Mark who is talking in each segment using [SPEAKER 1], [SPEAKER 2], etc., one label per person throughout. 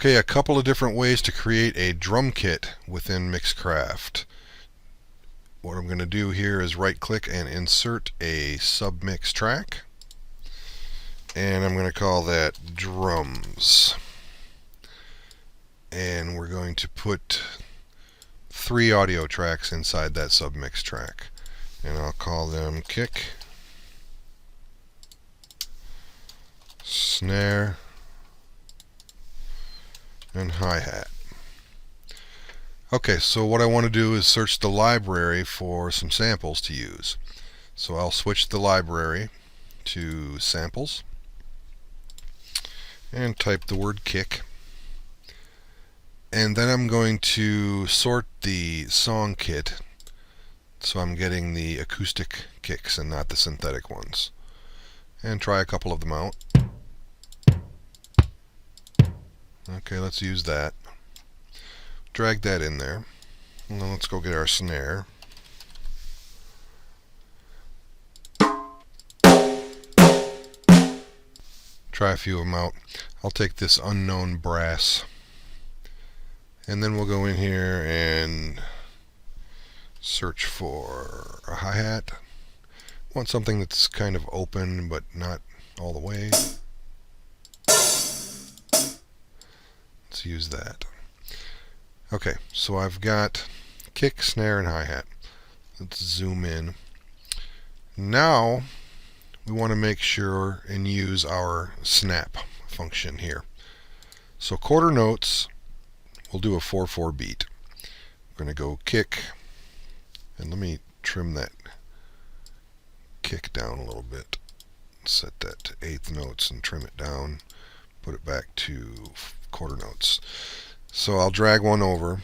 [SPEAKER 1] Okay, a couple of different ways to create a drum kit within Mixcraft. What I'm going to do here is right click and insert a submix track, and I'm going to call that drums, and we're going to put 3 audio tracks inside that submix track, and I'll call them kick, snare, and hi-hat. Okay, so what I want to do is search the library for some samples to use. So I'll switch the library to samples and type the word kick. And then I'm going to sort the song kit so I'm getting the acoustic kicks and not the synthetic ones. And try a couple of them out. Okay, let's use that. Drag that in there. And then let's go get our snare. Try a few of them out. I'll take this unknown brass. And then we'll go in here and search for a hi-hat. Want something that's kind of open but not all the way. Let's use that. Okay, so I've got kick, snare, and hi-hat. Let's zoom in. Now we want to make sure and use our snap function here. So quarter notes, we'll do a 4/4 beat. We're going to go kick, and let me trim that kick down a little bit. Set that to 1/8 notes and trim it down. Put it back to quarter notes. So I'll drag one over,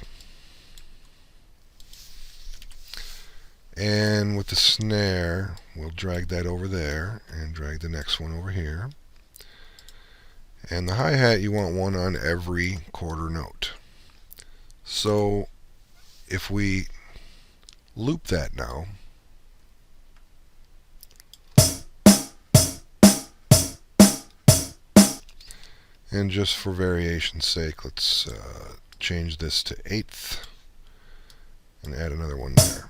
[SPEAKER 1] and with the snare we'll drag that over there and drag the next one over here. And the hi-hat, you want one on every quarter note. So if we loop that now, and just for variation's sake, let's change this to 1/8 and add another one there.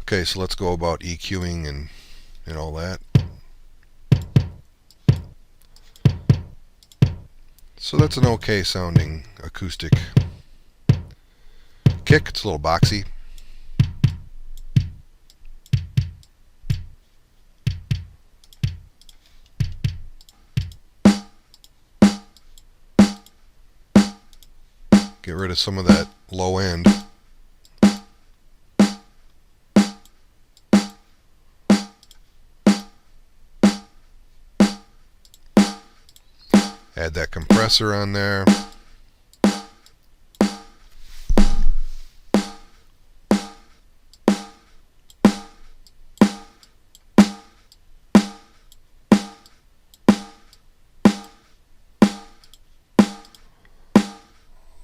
[SPEAKER 1] Okay, so let's go about EQing and all that. So that's an okay sounding acoustic kick. It's a little boxy. Get rid of some of that low end. Add that compressor on there.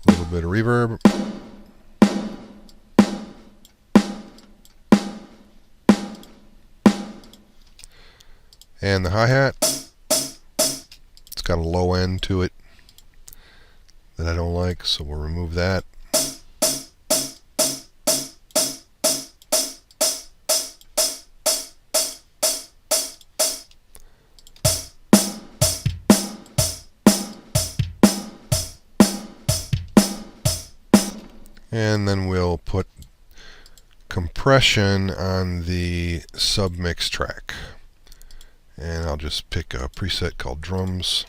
[SPEAKER 1] A little bit of reverb. And the hi-hat, it's got a low end to it that I don't like, so we'll remove that. And then we'll put compression on the submix track. And I'll just pick a preset called drums.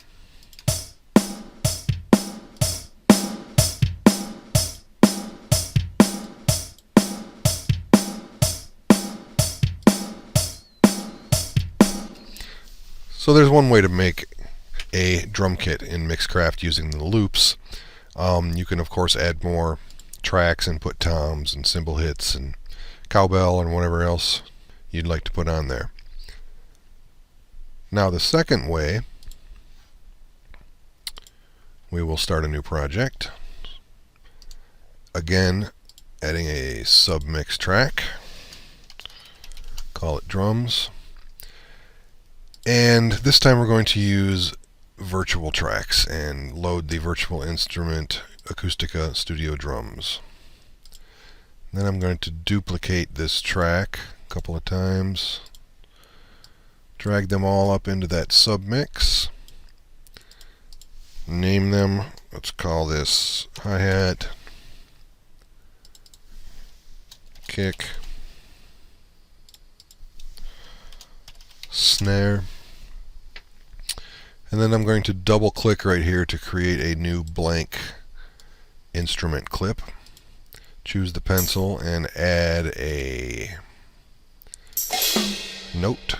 [SPEAKER 1] So there's one way to make a drum kit in Mixcraft using the loops. You can of course add more tracks and put toms and cymbal hits and cowbell and whatever else you'd like to put on there. Now the second way, we will start a new project. Again, adding a submix track. Call it drums. And this time we're going to use virtual tracks and load the virtual instrument Acoustica Studio Drums. Then I'm going to duplicate this track a couple of times, drag them all up into that submix, name them. Let's call this hi-hat, kick, snare. And then I'm going to double click right here to create a new blank instrument clip. Choose the pencil and add a note.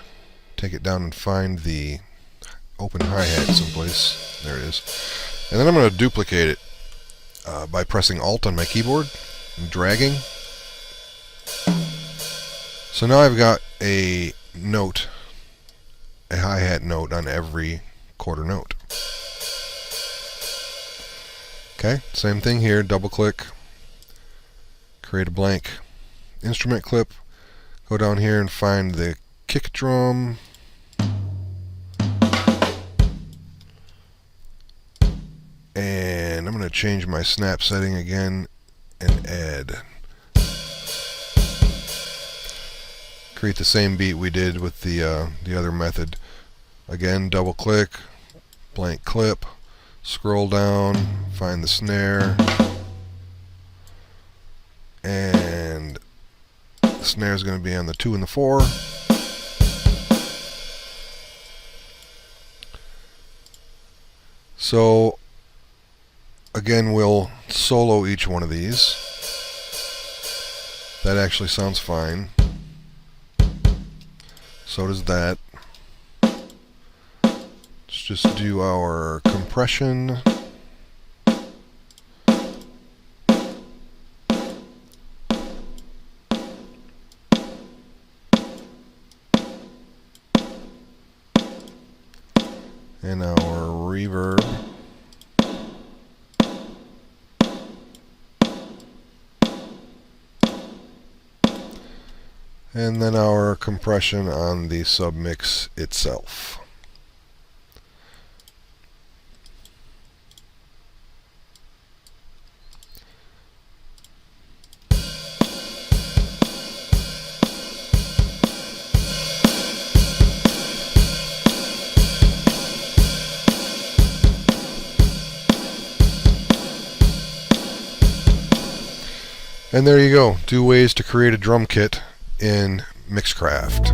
[SPEAKER 1] Take it down and find the open hi-hat someplace. There it is. And then I'm going to duplicate it by pressing Alt on my keyboard and dragging. So now I've got a note, a hi-hat note on every quarter note. Okay, same thing here. Double click, create a blank instrument clip, go down here and find the kick drum, and I'm going to change my snap setting again and add. Create the same beat we did with the other method. Again, double click, blank clip, scroll down, find the snare, and the snare is going to be on the 2 and the 4. So again, we'll solo each one of these. That actually sounds fine. So does that. Let's just do our compression. And our reverb. And then our compression on the submix itself. And there you go, 2 ways to create a drum kit in Mixcraft.